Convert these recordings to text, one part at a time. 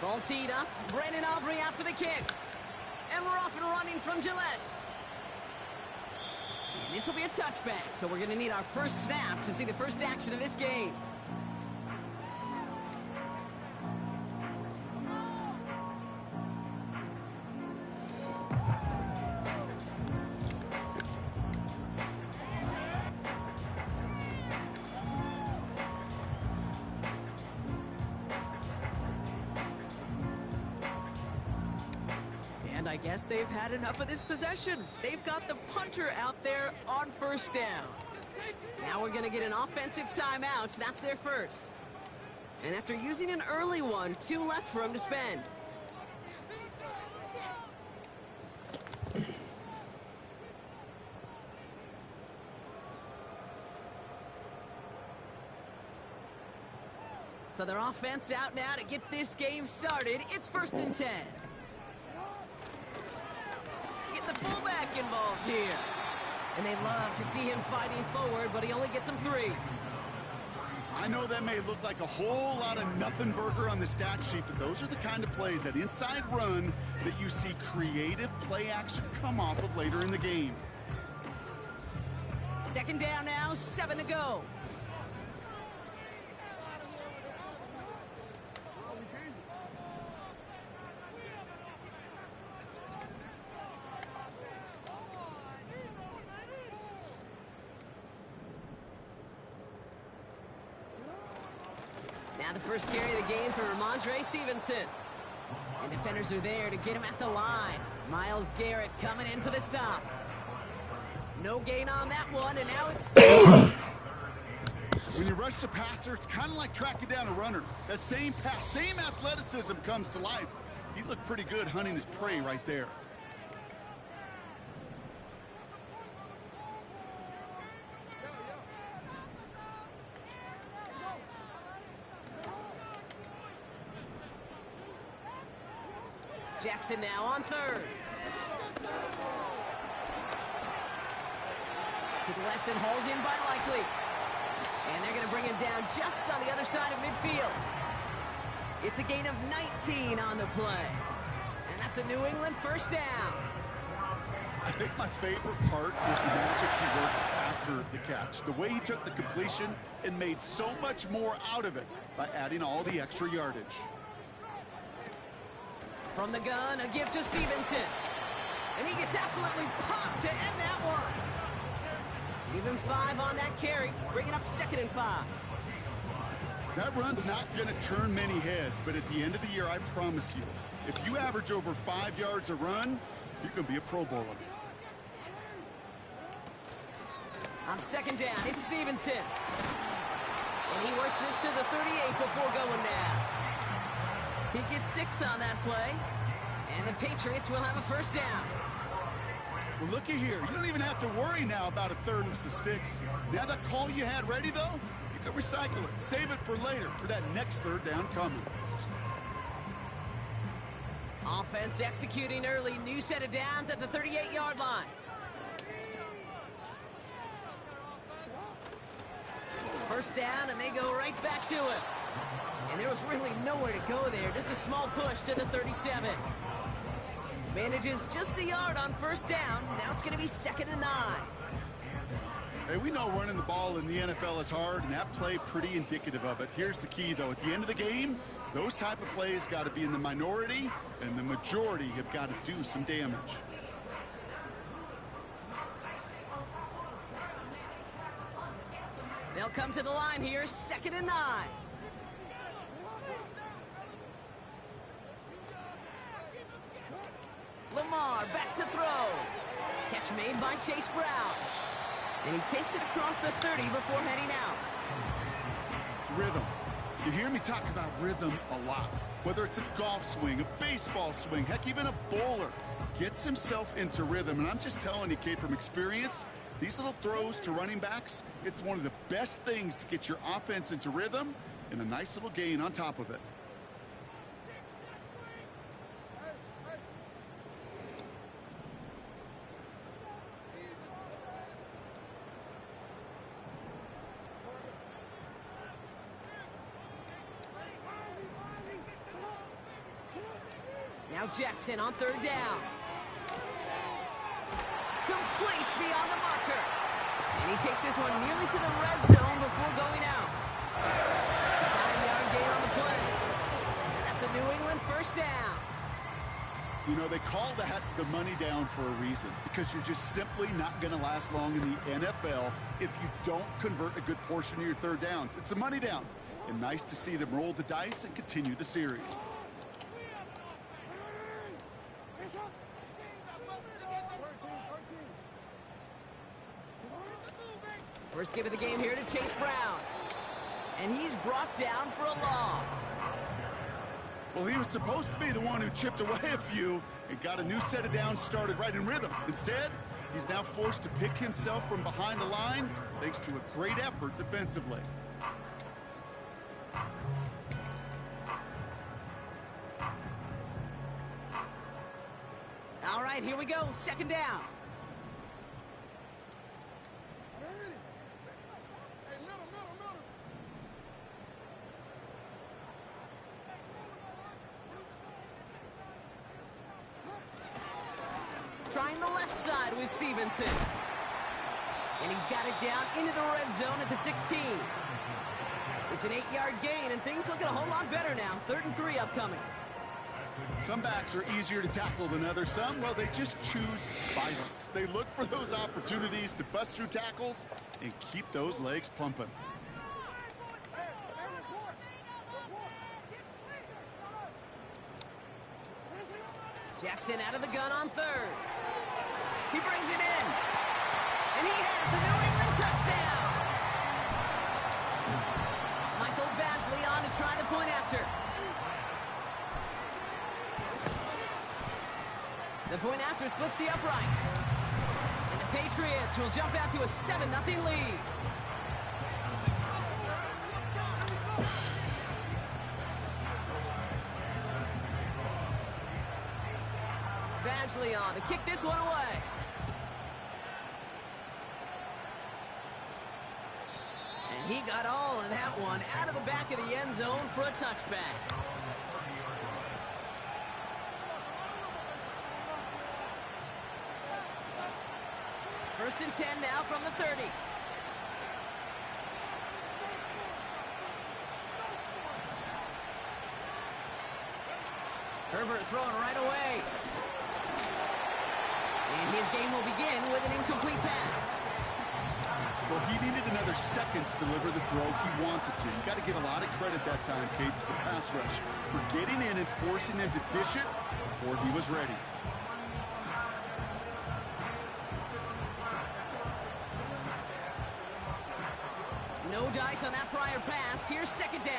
Ball teed up. Brandon Aubrey out for the kick. And we're off and running from Gillette. And this will be a touchback, so we're going to need our first snap to see the first action of this game. And I guess they've had enough of this possession. They've got the punter out there on first down. Now we're going to get an offensive timeout. That's their first. And after using an early one, 2 left for them to spend. So their offense out now to get this game started. It's 1st and 10. Get the fullback involved here. And they love to see him fighting forward, but he only gets them 3. I know that may look like a whole lot of nothing burger on the stat sheet, but those are the kind of plays, that inside run, that you see creative play action come off of later in the game. 2nd down now, 7 to go. Now the first carry of the game for Ramondre Stevenson. And defenders are there to get him at the line. Myles Garrett coming in for the stop. No gain on that one, and now it's... When you rush the passer, it's kind of like tracking down a runner. That same pass, same athleticism comes to life. He looked pretty good hunting his prey right there. Jackson now on 3rd. To the left and hauled in by Likely. And they're going to bring him down just on the other side of midfield. It's a gain of 19 on the play. And that's a New England first down. I think my favorite part was the magic he worked after the catch. The way he took the completion and made so much more out of it by adding all the extra yardage. From the gun, a gift to Stevenson. And he gets absolutely popped to end that one. Even 5 on that carry, bringing up 2nd and 5. That run's not going to turn many heads, but at the end of the year, I promise you, if you average over 5 yards a run, you're going to be a Pro Bowler. On 2nd down, it's Stevenson. And he works this to the 38 before going down. He gets 6 on that play, and the Patriots will have a first down. Well, looky here. You don't even have to worry now about a 3rd with the sticks. Now that call you had ready, though, you can recycle it. Save it for later, for that next 3rd down coming. Offense executing early. New set of downs at the 38-yard line. First down, and they go right back to it. And there was really nowhere to go there. Just a small push to the 37. Manages just a yard on first down. Now it's going to be 2nd and 9. Hey, we know running the ball in the NFL is hard, and that play pretty indicative of it. Here's the key, though. At the end of the game, those type of plays got to be in the minority, and the majority have got to do some damage. They'll come to the line here, 2nd and 9. Lamar back to throw. Catch made by Chase Brown. And he takes it across the 30 before heading out. Rhythm. You hear me talk about rhythm a lot. Whether it's a golf swing, a baseball swing, heck, even a bowler gets himself into rhythm. And I'm just telling you, kid, from experience, these little throws to running backs, it's one of the best things to get your offense into rhythm and a nice little gain on top of it. Now Jackson on third down. Complete beyond the marker. And he takes this one nearly to the red zone before going out. 5-yard gain on the play. And that's a New England first down. You know, they call that the money down for a reason, because you're just simply not going to last long in the NFL if you don't convert a good portion of your third downs. It's the money down. And nice to see them roll the dice and continue the series. First give of the game here to Chase Brown. And he's brought down for a loss. Well, he was supposed to be the one who chipped away a few and got a new set of downs started right in rhythm. Instead, he's now forced to pick himself from behind the line thanks to a great effort defensively. All right, here we go. Second down. Trying the left side with Stevenson. And he's got it down into the red zone at the 16. It's an 8-yard gain, and things looking a whole lot better now. 3rd and 3 upcoming. Some backs are easier to tackle than others. Some, well, they just choose violence. They look for those opportunities to bust through tackles and keep those legs pumping. Jackson out of the gun on 3rd. He brings it in. And he has the New England touchdown. Michael Badgley on to try the point after. The point after splits the uprights. And the Patriots will jump out to a 7-0 lead. Badgley on to kick this one away. And he got all of that one out of the back of the end zone for a touchback. First and 10 now from the 30. Herbert throwing right away. And his game will begin with an incomplete pass. Well, he needed another second to deliver the throw he wanted to. You got to give a lot of credit that time, Kate, to the pass rush for getting in and forcing him to dish it before he was ready. No dice on that prior pass. Here's second down.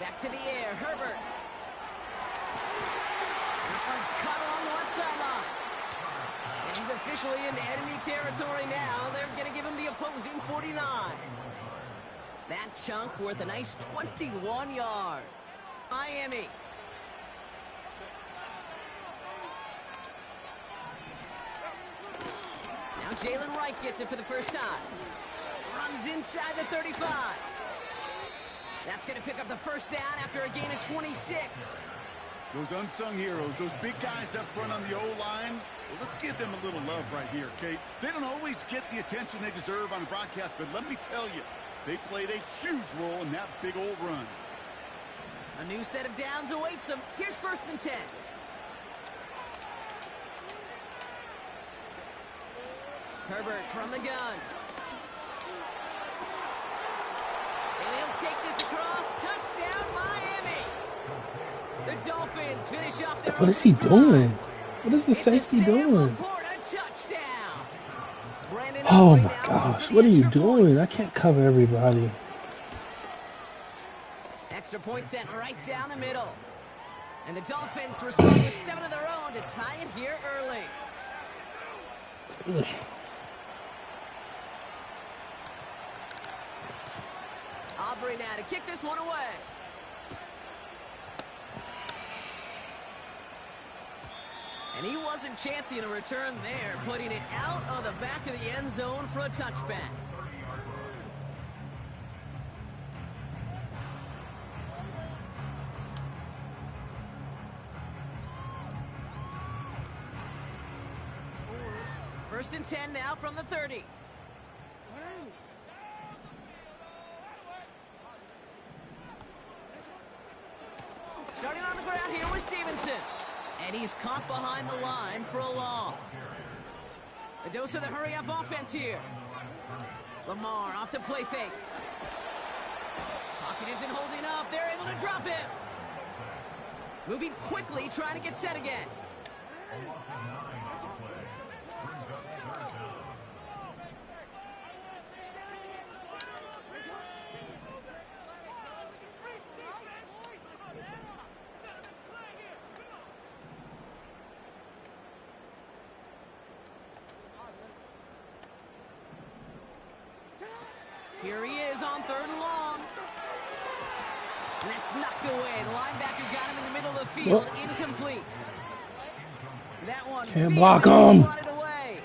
Back to the air, Herbert. That one's cut along the left sideline. And he's officially in enemy territory now. They're going to give him the opposing 49. That chunk worth a nice 21 yards. Miami. Now Jalen Wright gets it for the first time. Runs inside the 35. That's going to pick up the first down after a gain of 26. Those unsung heroes, those big guys up front on the O-line, well, let's give them a little love right here, Kate. They don't always get the attention they deserve on a broadcast, but let me tell you, they played a huge role in that big old run. A new set of downs awaits them. Here's first and 10. Herbert from the gun. And he'll take this across. Touchdown, Miami. The Dolphins finish off their What is he doing? What is the safety doing? Oh my gosh, what are you doing? I can't cover everybody. Extra point sent right down the middle. And the Dolphins respond with 7 of their own to tie it here early. Aubrey now to kick this one away. And he wasn't chancing a return there, putting it out of the back of the end zone for a touchback. First and 10 now from the 30. Starting on the ground here with Stevenson. And he's caught behind the line for a loss. A dose of the hurry-up offense here. Lamar off to play fake. Pocket isn't holding up. They're able to drop him. Moving quickly, trying to get set again. Here he is on 3rd and long. And that's knocked away. The linebacker got him in the middle of the field. Incomplete. That one can't block him. Swatted away.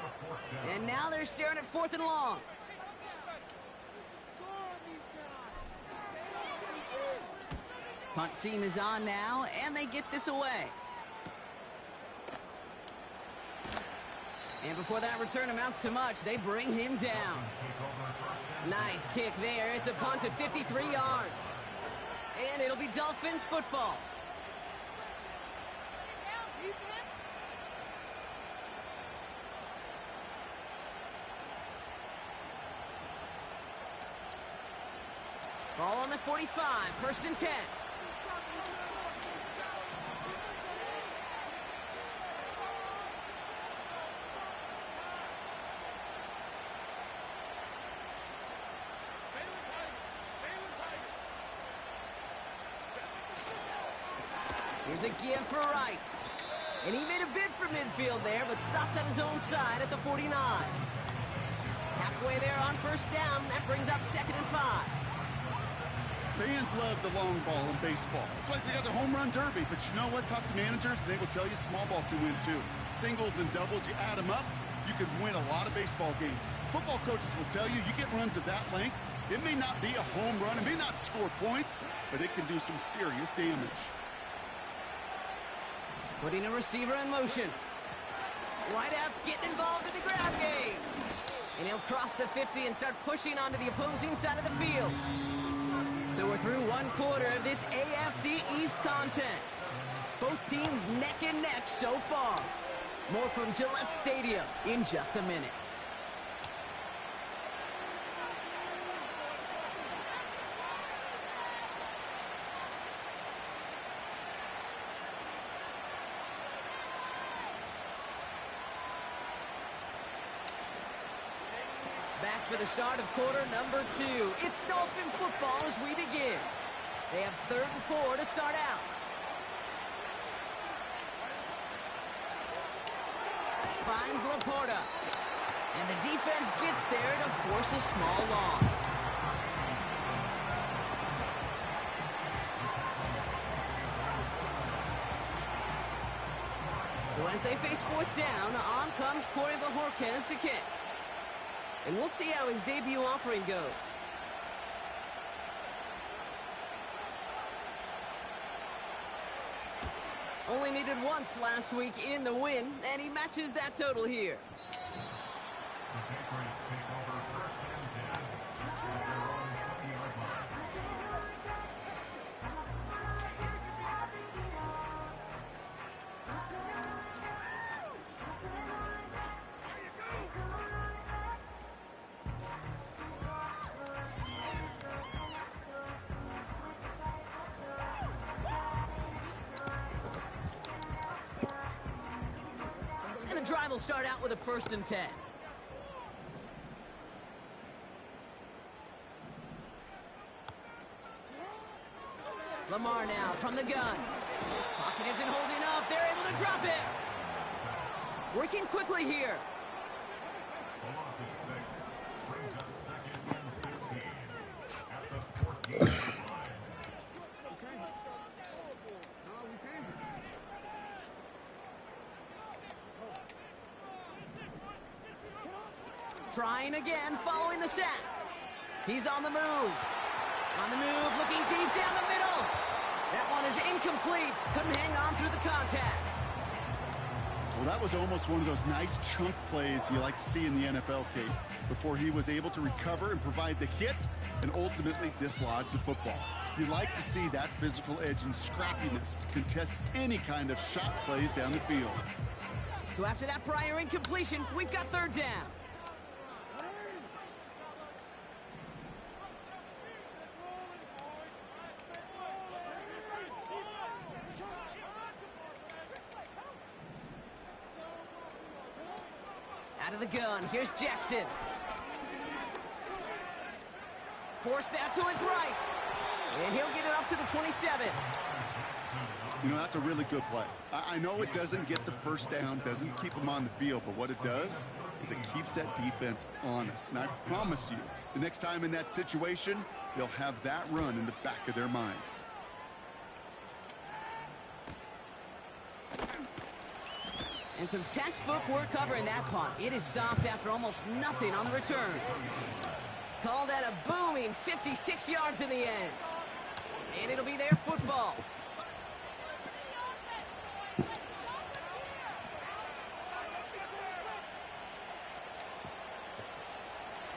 And now they're staring at 4th and long. Punt team is on now, and they get this away. And before that return amounts to much, they bring him down. Nice kick there. It's a punt of 53 yards. And it'll be Dolphins football. Ball on the 45, 1st and 10. Here's a give for Wright. And he made a bid for midfield there, but stopped on his own side at the 49. Halfway there on 1st down. That brings up 2nd and 5. Fans love the long ball in baseball. It's like they got the home run derby, but you know what? Talk to managers, and they will tell you small ball can win too. Singles and doubles, you add them up, you can win a lot of baseball games. Football coaches will tell you, you get runs of that length, it may not be a home run, it may not score points, but it can do some serious damage. Putting a receiver in motion. Wideout's getting involved in the ground game. And he'll cross the 50 and start pushing onto the opposing side of the field. So we're through 1 quarter of this AFC East contest. Both teams neck and neck so far. More from Gillette Stadium in just a minute. Back for the start of quarter number 2. It's Dolphin football as we begin. They have 3rd and 4 to start out. Finds Laporta. And the defense gets there to force a small loss. So as they face 4th down, on comes Corey Bajorquez to kick. And we'll see how his debut offering goes. Only needed once last week in the win, and he matches that total here. And the drive will start out with a 1st and 10. Lamar now from the gun. Pocket isn't holding up. They're able to drop it. Working quickly here. Trying again, following the sack. He's on the move. On the move, looking deep down the middle. That one is incomplete. Couldn't hang on through the contact. Well, that was almost one of those nice chunk plays you like to see in the NFL, Kate, before he was able to recover and provide the hit and ultimately dislodge the football. You like to see that physical edge and scrappiness to contest any kind of shot plays down the field. So after that prior incompletion, we've got third down. Out of the gun, here's Jackson. Forced out to his right. And he'll get it up to the 27. You know, that's a really good play. I know it doesn't get the first down, doesn't keep them on the field, but what it does is it keeps that defense honest. And I promise you, the next time in that situation, they'll have that run in the back of their minds. And some textbook work covering that punt. It is stopped after almost nothing on the return. Call that a booming 56 yards in the end. And it'll be their football.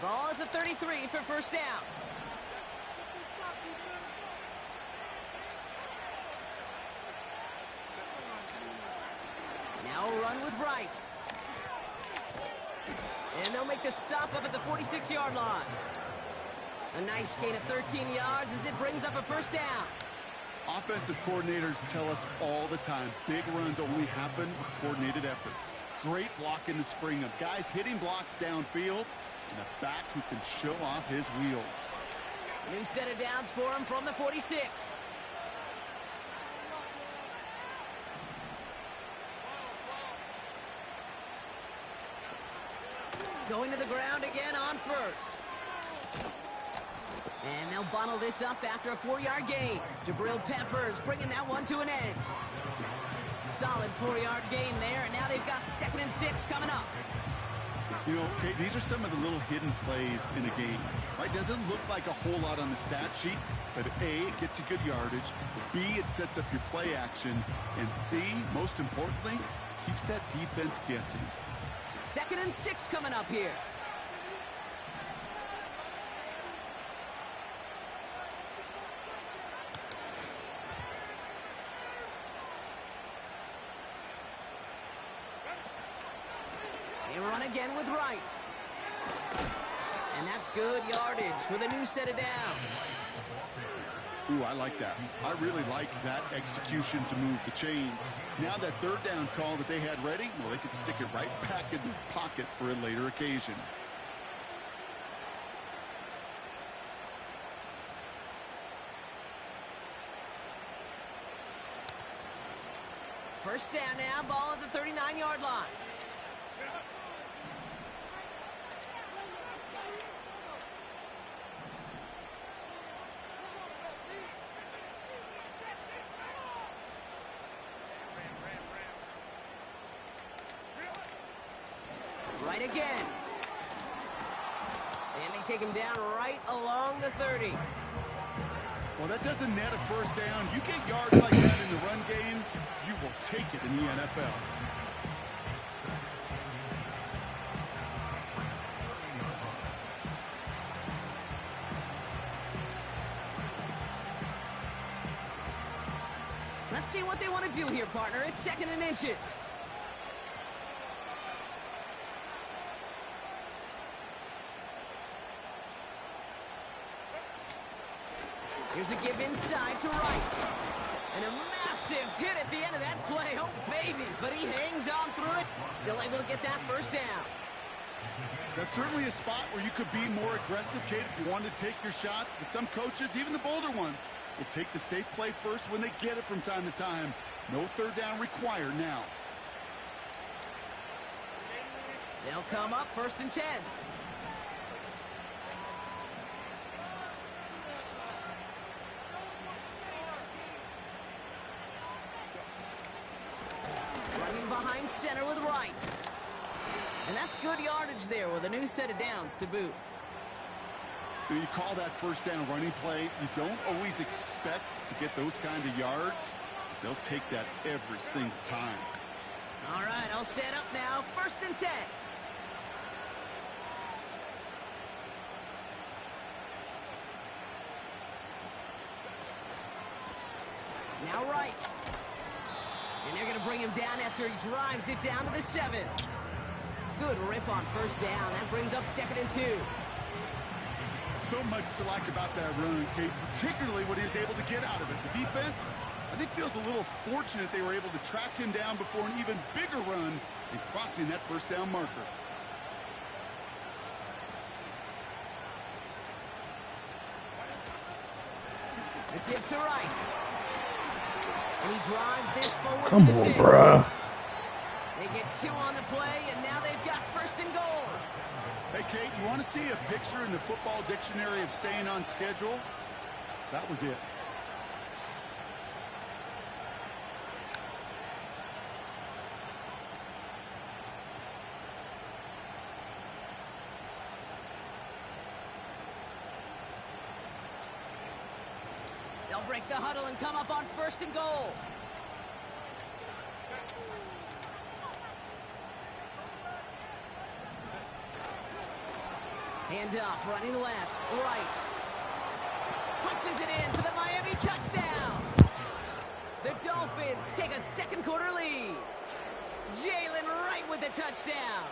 Ball at the 33 for first down. Now a run with right. And they'll make the stop up at the 46-yard line. A nice gain of 13 yards as it brings up a first down. Offensive coordinators tell us all the time, big runs only happen with coordinated efforts. Great block in the spring of guys hitting blocks downfield and a back who can show off his wheels. New set of downs for him from the 46. Going to the ground again on first. And they'll bottle this up after a 4-yard gain. Jabril Peppers bringing that one to an end. Solid 4-yard gain there, and now they've got 2nd and 6 coming up. You know, Kate, these are some of the little hidden plays in a game. Right? Doesn't look like a whole lot on the stat sheet, but A, it gets you good yardage. B, it sets up your play action. And C, most importantly, keeps that defense guessing. 2nd and 6 coming up here. They run again with right. And that's good yardage with a new set of downs. Ooh, I like that. I really like that execution to move the chains. Now that third down call that they had ready, well, they could stick it right back in their pocket for a later occasion. First down now, ball at the 39-yard line. Right again. And they take him down right along the 30. Well, that doesn't net a first down. You get yards like that in the run game, you will take it in the NFL. Let's see what they want to do here, partner. It's 2nd and inches. Here's a give inside to right. And a massive hit at the end of that play. Oh, baby. But he hangs on through it. Still able to get that first down. That's certainly a spot where you could be more aggressive, Kate, if you wanted to take your shots. But some coaches, even the bolder ones, will take the safe play first when they get it from time to time. No third down required now. They'll come up 1st and 10. Running behind center with right. And that's good yardage there with a new set of downs to boot. When you call that first down running play, you don't always expect to get those kind of yards. They'll take that every single time. All right, I'll set up now. 1st and 10. Now right. And they're going to bring him down after he drives it down to the 7. Good rip on 1st down. That brings up 2nd and 2. So much to like about that run, Kate, particularly what he was able to get out of it. The defense, I think, feels a little fortunate they were able to track him down before an even bigger run and crossing that 1st down marker. The give to right. And he drives this forward Come to the on, 6. bruh. They get 2 on the play, and now they've got 1st and goal. Hey, Kate, you want to see a picture in the football dictionary of staying on schedule? That was it. They'll break the huddle and come up on 1st and goal. Hand off, running left, right. Punches it in for the Miami touchdown. The Dolphins take a 2nd quarter lead. Jalen Wright with the touchdown.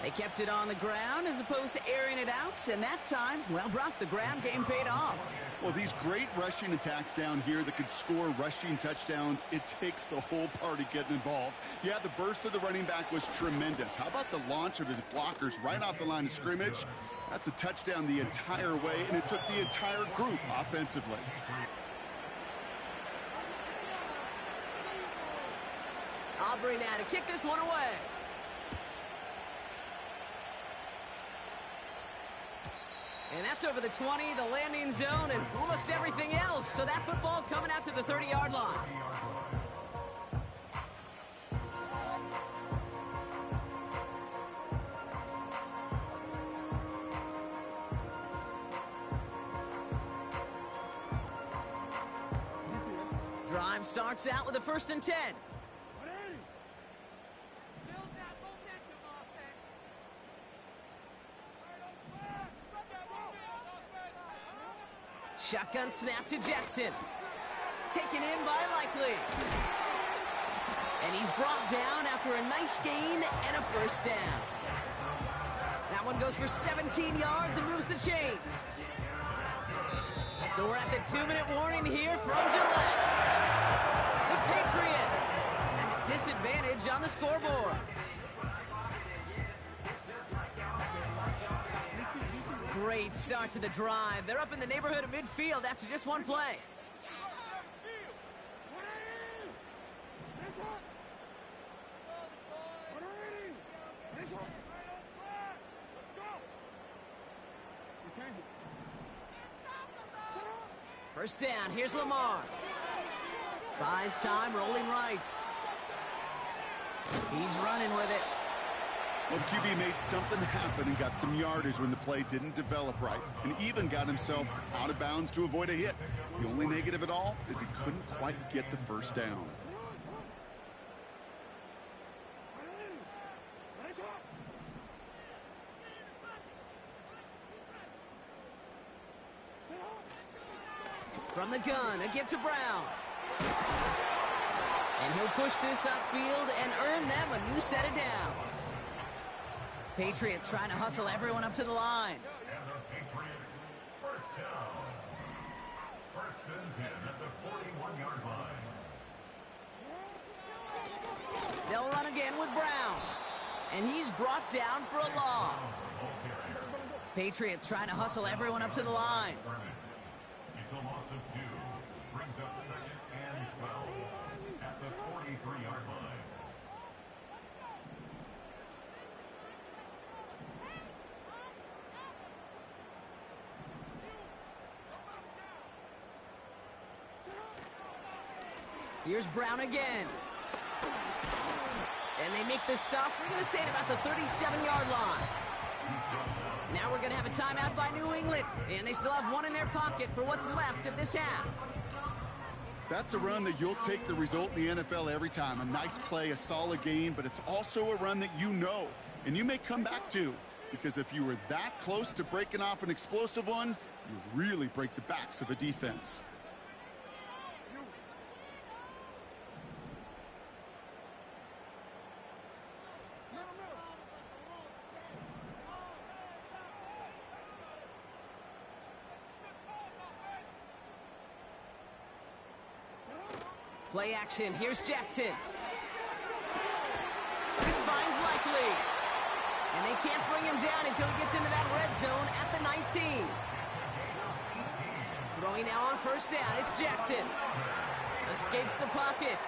They kept it on the ground as opposed to airing it out, and that time, well, Brock, the ground game paid off. Well, these great rushing attacks down here that could score rushing touchdowns, it takes the whole party getting involved. Yeah, the burst of the running back was tremendous. How about the launch of his blockers right off the line of scrimmage? That's a touchdown the entire way, and it took the entire group offensively. Aubrey now to kick this one away. And that's over the 20, the landing zone, and almost everything else. So that football coming out to the 30-yard line. Drive starts out with a 1st and 10. Shotgun snap to Jackson. Taken in by Likely. And he's brought down after a nice gain and a 1st down. That one goes for 17 yards and moves the chains. So we're at the 2-minute warning here from Gillette. The Patriots at a disadvantage on the scoreboard. Great start to the drive. They're up in the neighborhood of midfield after just one play. First down, here's Lamar. Buys time, rolling right. He's running with it. Well, the QB made something happen and got some yardage when the play didn't develop right, and even got himself out of bounds to avoid a hit. The only negative at all is he couldn't quite get the 1st down. From the gun, a give to Brown. And he'll push this upfield and earn them a new set of downs. Patriots trying to hustle everyone up to the line. And the Patriots, 1st down. 1st and 10 at the 41-yard line. They'll run again with Brown. And he's brought down for a loss. Patriots trying to hustle everyone up to the line. It's a loss of 2. Brings up 2nd and 12 at the 43-yard line. Here's Brown again. And they make this stop, we're going to say, at about the 37-yard line. Now we're going to have a timeout by New England. And they still have one in their pocket for what's left of this half. That's a run that you'll take the result in the NFL every time. A nice play, a solid game, but it's also a run that you know, and you may come back to. Because if you were that close to breaking off an explosive one, you really break the backs of a defense. Play action. Here's Jackson. This finds Likely. And they can't bring him down until he gets into that red zone at the 19. Throwing now on first down. It's Jackson. Escapes the pocket.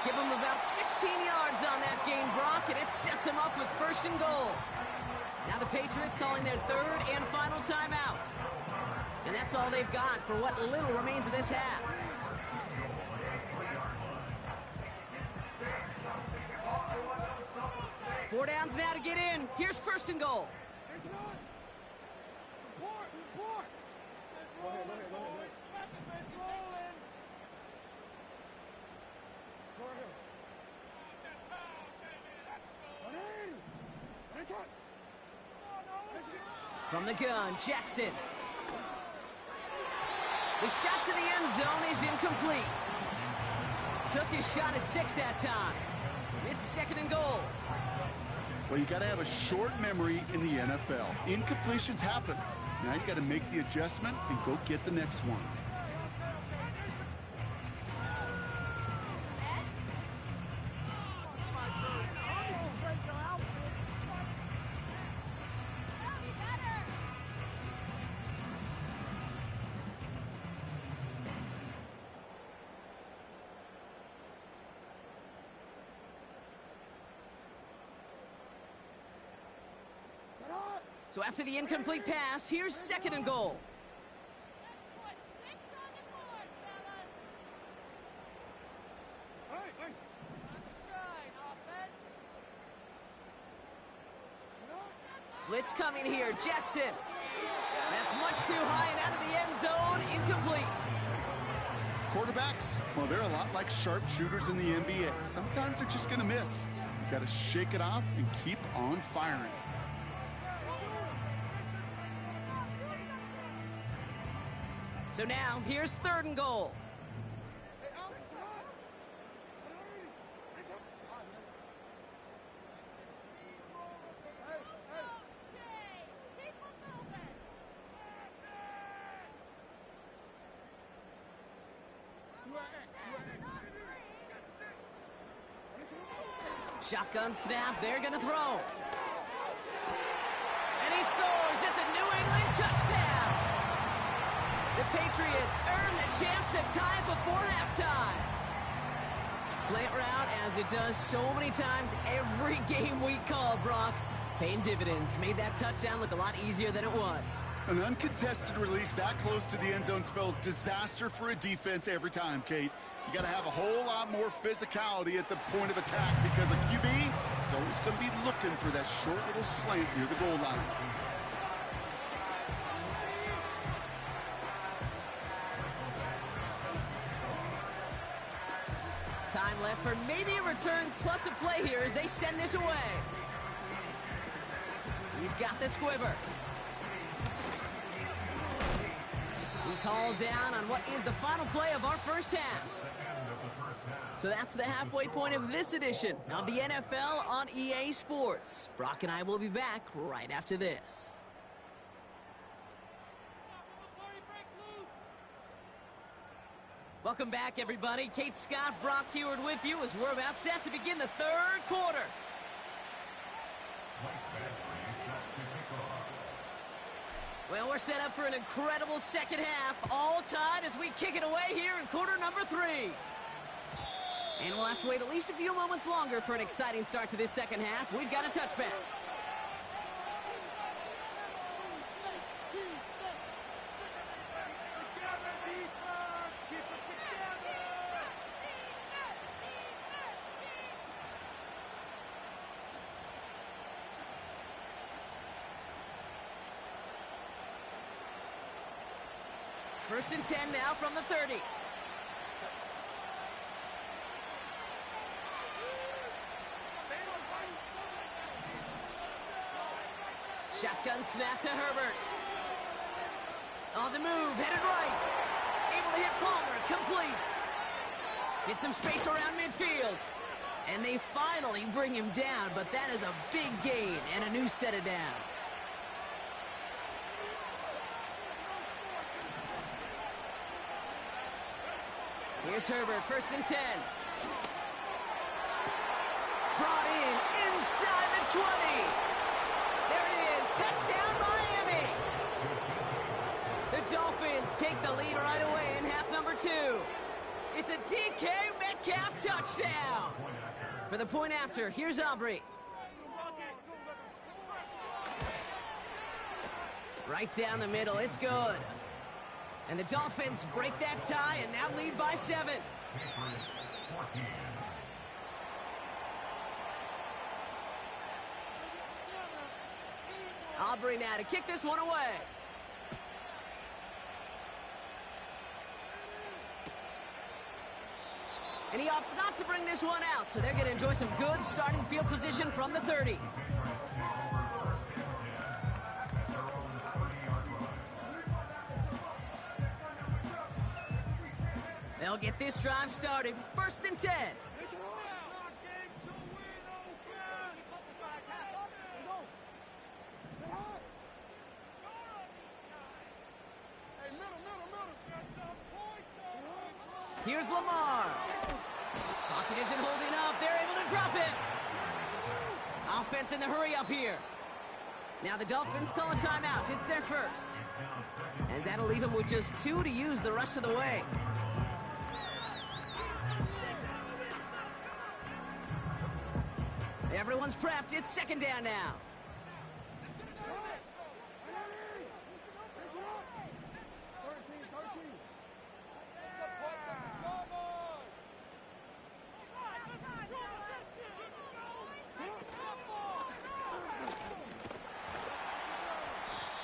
Give him about 16 yards on that gain, Brock, and it sets him up with first and goal. Now the Patriots calling their third and final timeout. And that's all they've got for what little remains of this half. Four downs now to get in. Here's first and goal. From the gun, Jackson. The shot to the end zone is incomplete. Took his shot at 6 that time. It's second and goal. Well, you got to have a short memory in the NFL. Incompletions happen. Now you got to make the adjustment and go get the next one. So after the incomplete pass, here's second and goal. Blitz coming here, Jackson. That's much too high and out of the end zone, incomplete. Quarterbacks, well, they're a lot like sharpshooters in the NBA. Sometimes they're just going to miss. You got to shake it off and keep on firing. So now, here's third and goal. Shotgun snap, they're going to throw. And he scores. It's a New England touchdown. The Patriots earn the chance to tie before halftime. Slant route, as it does so many times every game we call, Brock. Paying dividends. Made that touchdown look a lot easier than it was. An uncontested release that close to the end zone spells disaster for a defense every time, Kate. You got to have a whole lot more physicality at the point of attack because a QB is always going to be looking for that short little slant near the goal line. Time left for maybe a return plus a play here as they send this away. He's got the squiver. He's hauled down on what is the final play of our first half. So that's the halfway point of this edition of the NFL on EA Sports. Brock and I will be back right after this. Welcome back, everybody. Kate Scott, Brock Heward with you as we're about set to begin the third quarter. Well, we're set up for an incredible second half, all tied as we kick it away here in quarter number 3. And we'll have to wait at least a few moments longer for an exciting start to this second half. We've got a touchback. First and 10 now from the 30. Shotgun snap to Herbert. On the move, headed right. Able to hit Palmer, complete. Get some space around midfield. And they finally bring him down, but that is a big gain and a new set of downs. Here's Herbert, first and 10. Brought in, inside the 20. There it is, touchdown Miami. The Dolphins take the lead right away in half number 2. It's a DK Metcalf touchdown. For the point after, here's Aubrey. Right down the middle, it's good. And the Dolphins break that tie and now lead by 7. Aubrey now to kick this one away. And he opts not to bring this one out, so they're going to enjoy some good starting field position from the 30. They'll get this drive started. First and 10. Here's Lamar. Pocket isn't holding up. They're able to drop it. Offense in the hurry up here. Now the Dolphins call a timeout. It's their first. As that'll leave them with just 2 to use the rest of the way. Everyone's prepped. It's second down now.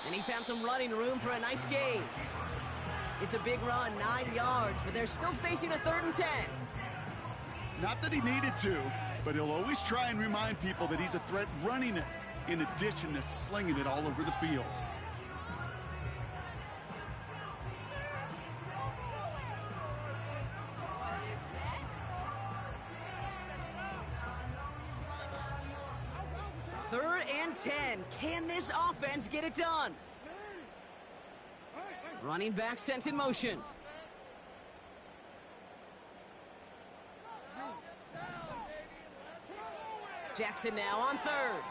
And he found some running room for a nice gain. It's a big run, 9 yards, but they're still facing a 3rd and 10. Not that he needed to, but he'll always try and remind people that he's a threat running it, in addition to slinging it all over the field. Third and 10. Can this offense get it done? Running back sent in motion. Jackson now on 3rd.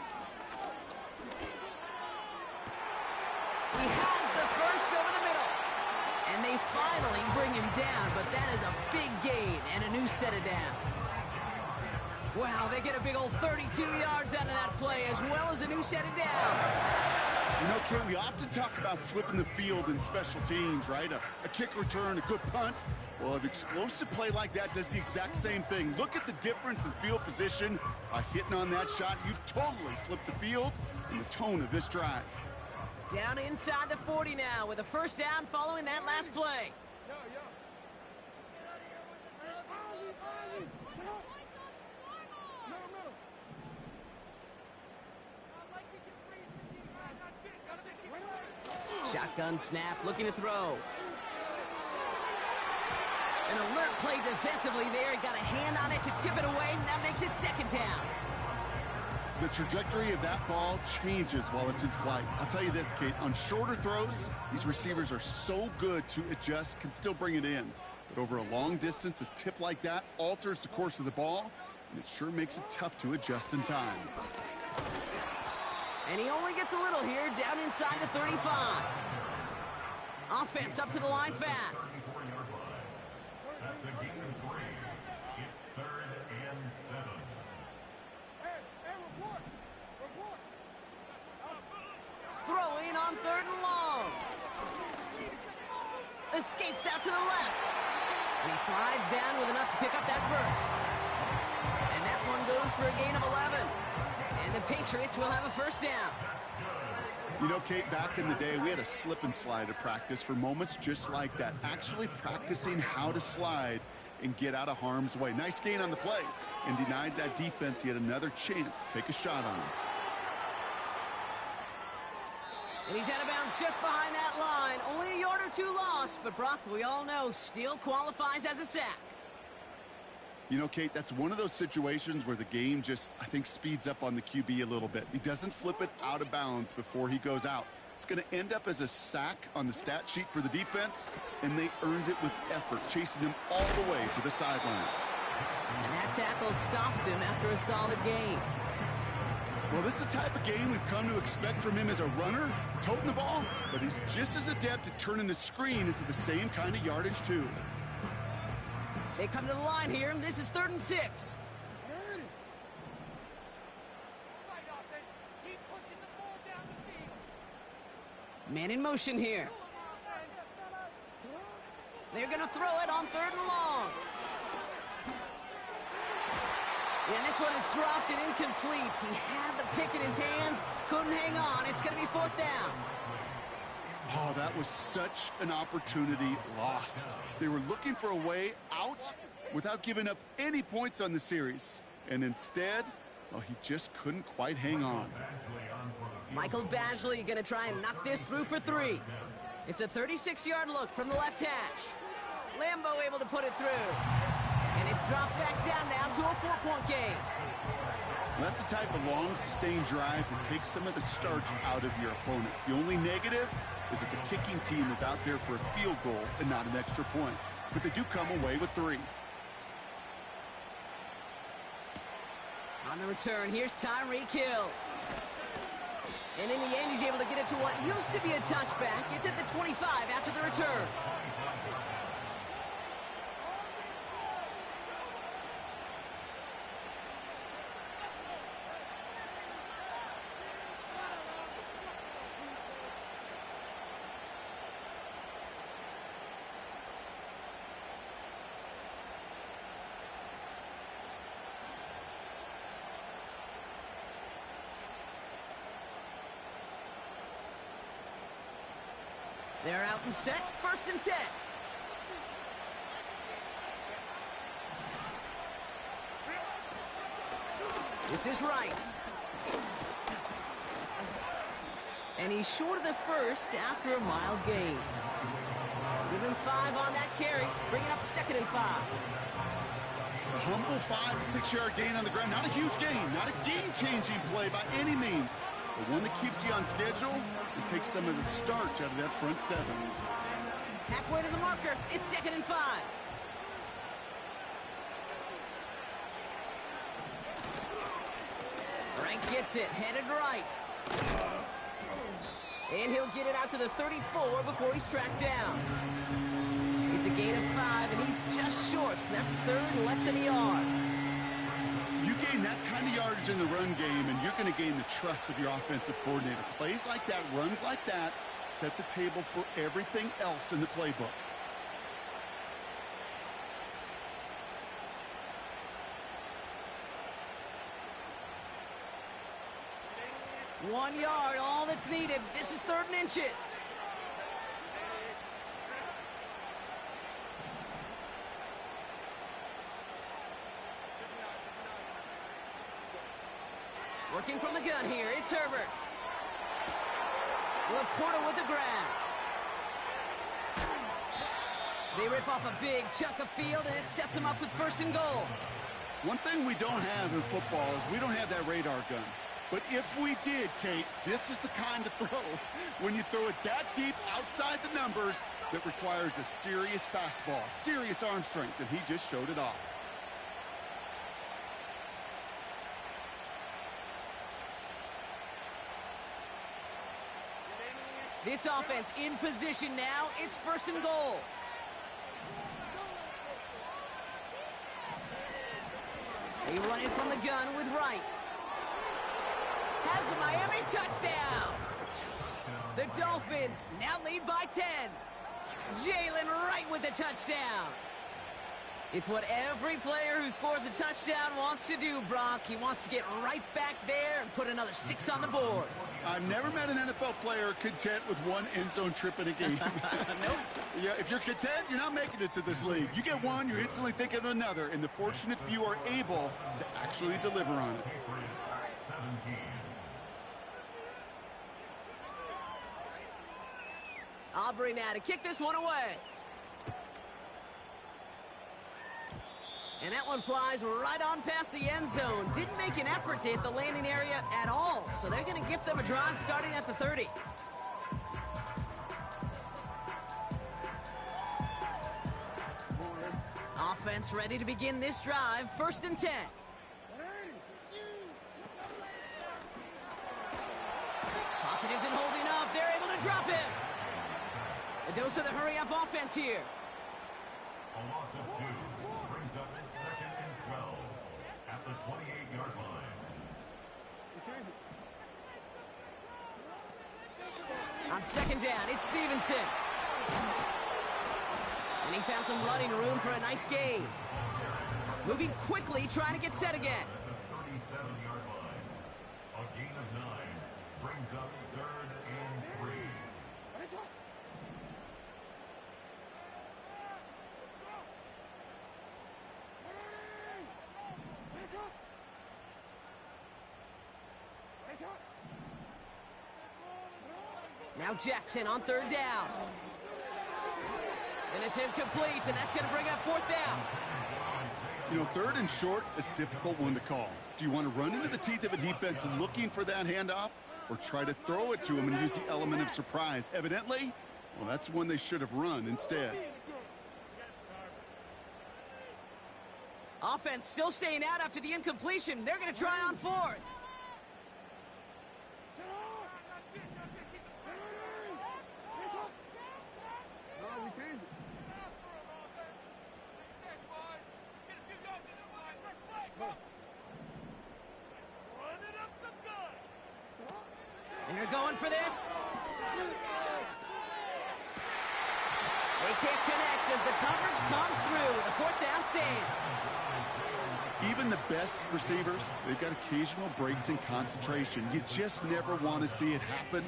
He has the first over the middle. And they finally bring him down, but that is a big gain and a new set of downs. Wow, they get a big old 32 yards out of that play, as well as a new set of downs. You know, Kate, we often talk about flipping the field in special teams, right? A kick return, a good punt. Well, an explosive play like that does the exact same thing. Look at the difference in field position. By hitting on that shot, you've totally flipped the field and the tone of this drive. Down inside the 40 now with a first down following that last play. Shotgun snap, looking to throw. An alert play defensively there. He got a hand on it to tip it away, and that makes it second down. The trajectory of that ball changes while it's in flight. I'll tell you this, Kate, on shorter throws, these receivers are so good to adjust, can still bring it in. But over a long distance, a tip like that alters the course of the ball, and it sure makes it tough to adjust in time. And he only gets a little here, down inside the 35. Offense up to the line fast. That's a gain of 3. It's 3rd and 7. Throwing on 3rd and long. Escapes out to the left. And he slides down with enough to pick up that first. And that one goes for a gain of 11. And the Patriots will have a first down. You know, Kate, back in the day, we had a slip and slide at practice for moments just like that. Actually practicing how to slide and get out of harm's way. Nice gain on the play, and denied that defense yet another chance to take a shot on him. And he's out of bounds just behind that line. Only a yard or two lost, but Brock, we all know, still qualifies as a sack. You know, Kate, that's one of those situations where the game just, I think, speeds up on the QB a little bit. He doesn't flip it out of bounds before he goes out. It's going to end up as a sack on the stat sheet for the defense, and they earned it with effort, chasing him all the way to the sidelines. And that tackle stops him after a solid gain. Well, this is the type of game we've come to expect from him as a runner, toting the ball, but he's just as adept at turning the screen into the same kind of yardage, too. They come to the line here. This is 3rd and 6. Man in motion here. They're going to throw it on 3rd and long. And this one is dropped and incomplete. He had the pick in his hands, couldn't hang on. It's going to be 4th down. Oh, that was such an opportunity lost. They were looking for a way out without giving up any points on the series. And instead, well, he just couldn't quite hang on. Michael Badgley going to try and knock this through for 3. It's a 36-yard look from the left hash. Lambo able to put it through. And it's dropped back down now to a 4-point game. Well, that's the type of long, sustained drive that takes some of the starch out of your opponent. The only negative is that the kicking team is out there for a field goal and not an extra point. But they do come away with 3. On the return, here's Tyreek Hill. And in the end, he's able to get it to what used to be a touchback. It's at the 25 after the return. They're out and set, 1st and 10. This is right. And he's short of the first after a mile gain. Give him 5 on that carry, bring it up 2nd and 5. A humble 5 to 6 yard gain on the ground. Not a huge gain, not a game-changing play by any means. But one that keeps you on schedule and takes some of the starch out of that front 7. Halfway to the marker, it's 2nd and 5. Frank gets it, headed right. And he'll get it out to the 34 before he's tracked down. It's a gain of 5, and he's just short, so that's 3rd and less than a yard. You gain that kind of yardage in the run game, and you're going to gain the trust of your offensive coordinator. Plays like that, runs like that, set the table for everything else in the playbook. One yard, all that's needed. This is 3rd and inches. Working from the gun here, it's Herbert. Laporta with the grab. They rip off a big chunk of field, and it sets them up with 1st and goal. One thing we don't have in football is we don't have that radar gun. But if we did, Kate, this is the kind of throw, when you throw it that deep outside the numbers, that requires a serious fastball, serious arm strength, and he just showed it off. This offense in position now. It's 1st and goal. They run it from the gun with Wright. Has the Miami touchdown. The Dolphins now lead by 10. Jalen Wright with the touchdown. It's what every player who scores a touchdown wants to do, Brock. He wants to get right back there and put another 6 on the board. I've never met an NFL player content with one end zone trip in a game. Nope. Yeah, if you're content, you're not making it to this league. You get one, you're instantly thinking of another, and the fortunate few are able to actually deliver on it. Aubrey now to kick this one away. And that one flies right on past the end zone. Didn't make an effort to hit the landing area at all. So they're going to give them a drive starting at the 30. Offense ready to begin this drive. 1st and 10. Pocket isn't holding up. They're able to drop him. A dose of the hurry-up offense here. A loss of 2 brings up 2nd and 12 at the 28-yard line. On 2nd down, it's Stevenson. And he found some running room for a nice gain. Moving quickly, trying to get set again. At the 37-yard line. A gain of 9 brings up 3rd and 3. Now Jackson on 3rd down. And it's incomplete, and that's going to bring up 4th down. You know, 3rd and short is a difficult one to call. Do you want to run into the teeth of a defense looking for that handoff, or try to throw it to them and use the element of surprise? Evidently, well, that's one they should have run instead. Offense still staying out after the incompletion. They're going to try on 4th. They're going for this. They can't connect as the coverage comes through with a 4th down stand. Even the best receivers, they've got occasional breaks in concentration. You just never want to see it happen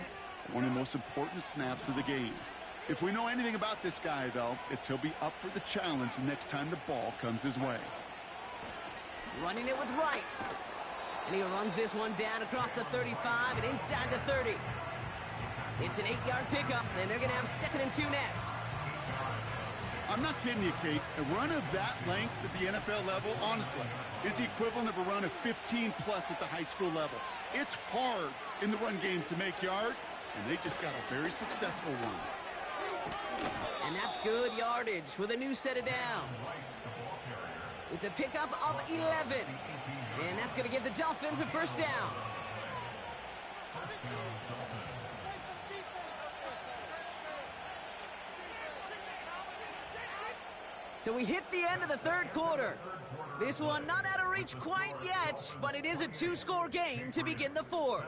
at one of the most important snaps of the game. If we know anything about this guy, though, it's he'll be up for the challenge the next time the ball comes his way. Running it with Wright. And he runs this one down across the 35 and inside the 30. It's an 8-yard pickup, and they're going to have 2nd and 2 next. I'm not kidding you, Kate. A run of that length at the NFL level, honestly, is the equivalent of a run of 15-plus at the high school level. It's hard in the run game to make yards, and they just got a very successful one. And that's good yardage with a new set of downs. It's a pickup of 11. And that's going to give the Dolphins a 1st down. So we hit the end of the 3rd quarter. This one not out of reach quite yet, but it is a 2-score game to begin the 4th.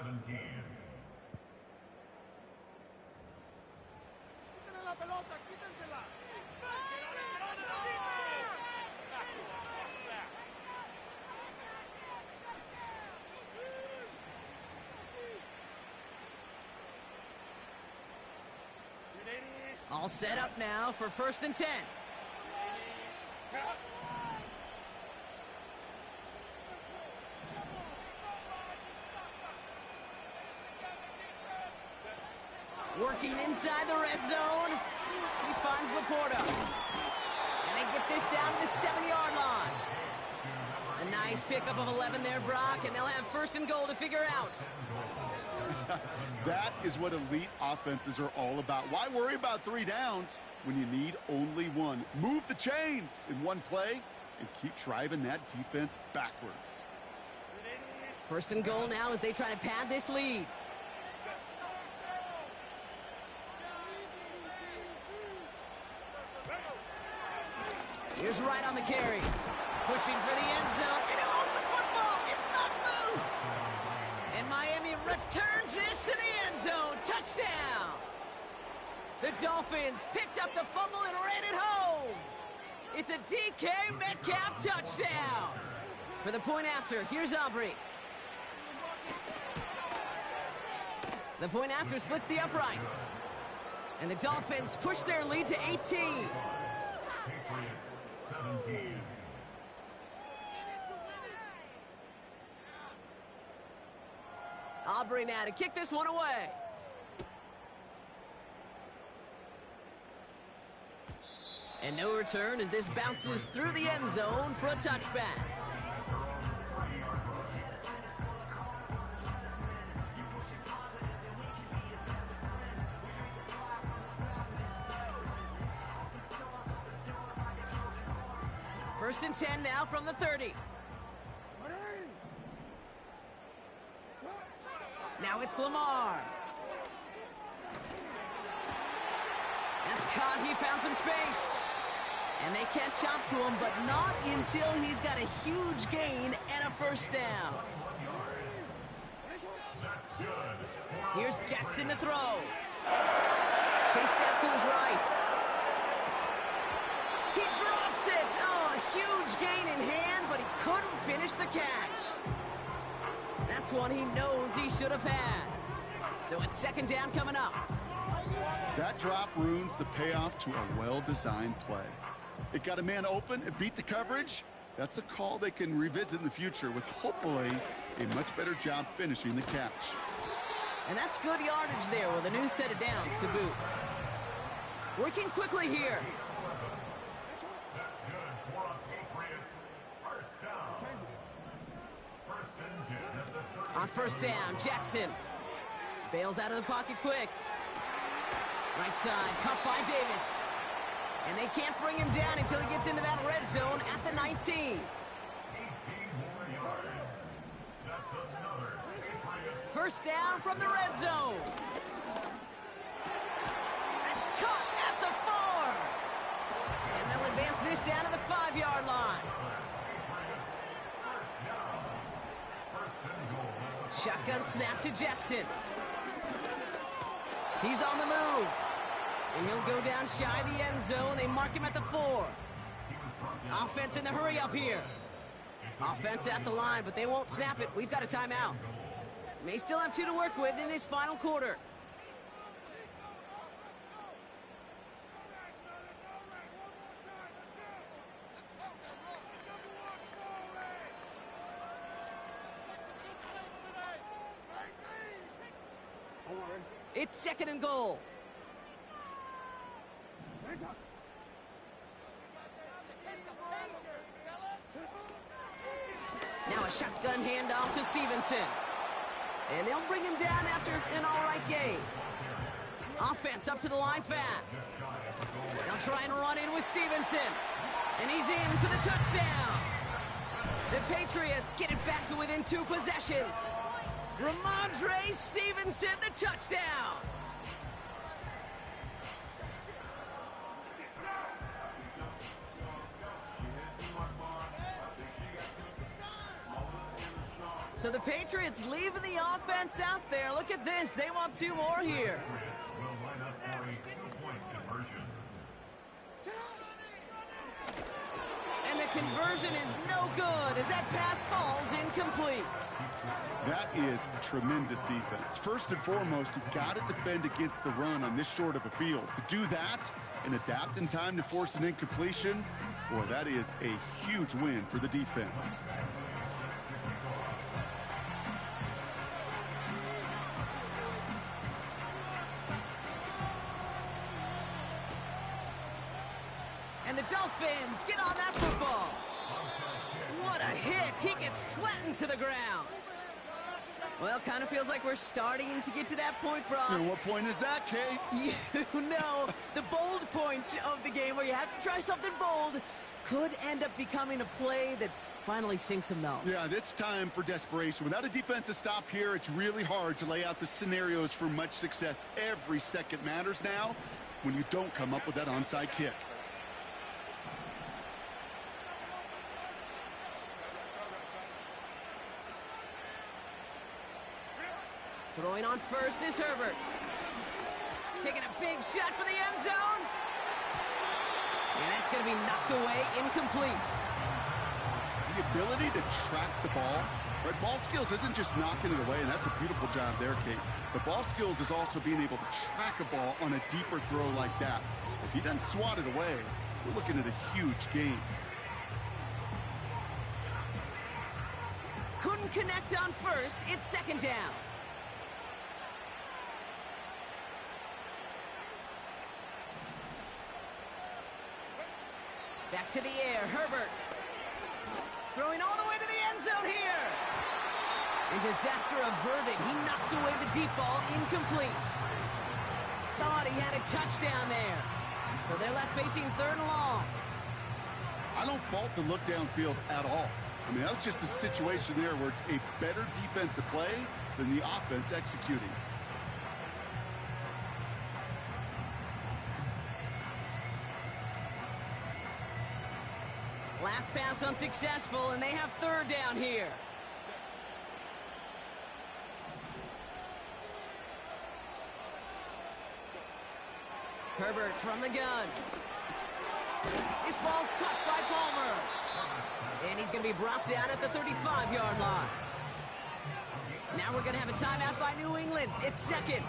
All set up now for 1st and 10. Working inside the red zone. He finds Laporta. And they get this down to the 7-yard line. A nice pickup of 11 there, Brock, and they'll have 1st and goal to figure out. That is what elite offenses are all about. Why worry about 3 downs when you need only 1? Move the chains in one play and keep driving that defense backwards. 1st and goal now as they try to pad this lead. Here's Wright on the carry. Pushing for the end zone, and he lost the football. It's knocked loose. And Miami returns this to the end zone. Touchdown. The Dolphins picked up the fumble and ran it home. It's a DK Metcalf touchdown. For the point after, here's Aubrey. The point after splits the uprights. And the Dolphins push their lead to 18. Patriots 17. Aubrey now to kick this one away. And no return as this bounces through the end zone for a touchback. First and 10 now from the 30. Now it's Lamar. That's caught. He found some space. And they can't chop to him, but not until he's got a huge gain and a first down. Here's Jackson to throw. Chased out to his right. He drops it. Oh, a huge gain in hand, but he couldn't finish the catch. That's one he knows he should have had. So it's second down coming up. That drop ruins the payoff to a well-designed play. It got a man open, it beat the coverage. That's a call they can revisit in the future with hopefully a much better job finishing the catch. And that's good yardage there with a new set of downs to boot. Working quickly here. That's good for a Patriots first down. First and 10 at the 30. On first down, Jackson bails out of the pocket quick. Right side, cut by Davis. And they can't bring him down until he gets into that red zone at the 19. 18 more yards. That's another Patriots. First down from the red zone. That's caught at the 4. And they'll advance this down to the 5-yard line. First and goal. Shotgun snap to Jackson. He's on the move. And he'll go down shy of the end zone. They mark him at the 4. Offense in the hurry up here. Offense at the line, but they won't snap it. We've got a timeout. May still have 2 to work with in this final quarter. It's second and goal. Now a shotgun handoff to Stevenson. And they'll bring him down after an all-right gain. Offense up to the line fast. They'll try and run in with Stevenson. And he's in for the touchdown. The Patriots get it back to within 2 possessions. Ramondre Stevenson, the touchdown. So the Patriots leaving the offense out there. Look at this. They want 2 more here. Will line up for a 2-point conversion. And the conversion is no good as that pass falls incomplete. That is tremendous defense. First and foremost, you got to defend against the run on this short of a field. To do that and adapt in time to force an incompletion, boy, that is a huge win for the defense. And the Dolphins get on that football. What a hit. He gets flattened to the ground. Well, kind of feels like we're starting to get to that point, Brock. And what point is that, Kay? You know, the bold point of the game where you have to try something bold could end up becoming a play that finally sinks him, though. Yeah, it's time for desperation. Without a defensive stop here, it's really hard to lay out the scenarios for much success. Every second matters now when you don't come up with that onside kick. Throwing on first is Herbert. Taking a big shot for the end zone. And that's going to be knocked away, incomplete. The ability to track the ball, right? Ball skills isn't just knocking it away, and that's a beautiful job there, Kate. But ball skills is also being able to track a ball on a deeper throw like that. If he doesn't swat it away, we're looking at a huge gain. Couldn't connect on first. It's second down. Back to the air, Herbert. Throwing all the way to the end zone here. And disaster averted. He knocks away the deep ball, incomplete. Thought he had a touchdown there. So they're left facing third and long. I don't fault the look downfield at all. I mean, that was just a situation there where it's a better defensive play than the offense executing. Last pass unsuccessful, and they have third down here. Herbert from the gun. This ball's caught by Palmer. And he's going to be brought down at the 35-yard line. Now we're going to have a timeout by New England. It's second.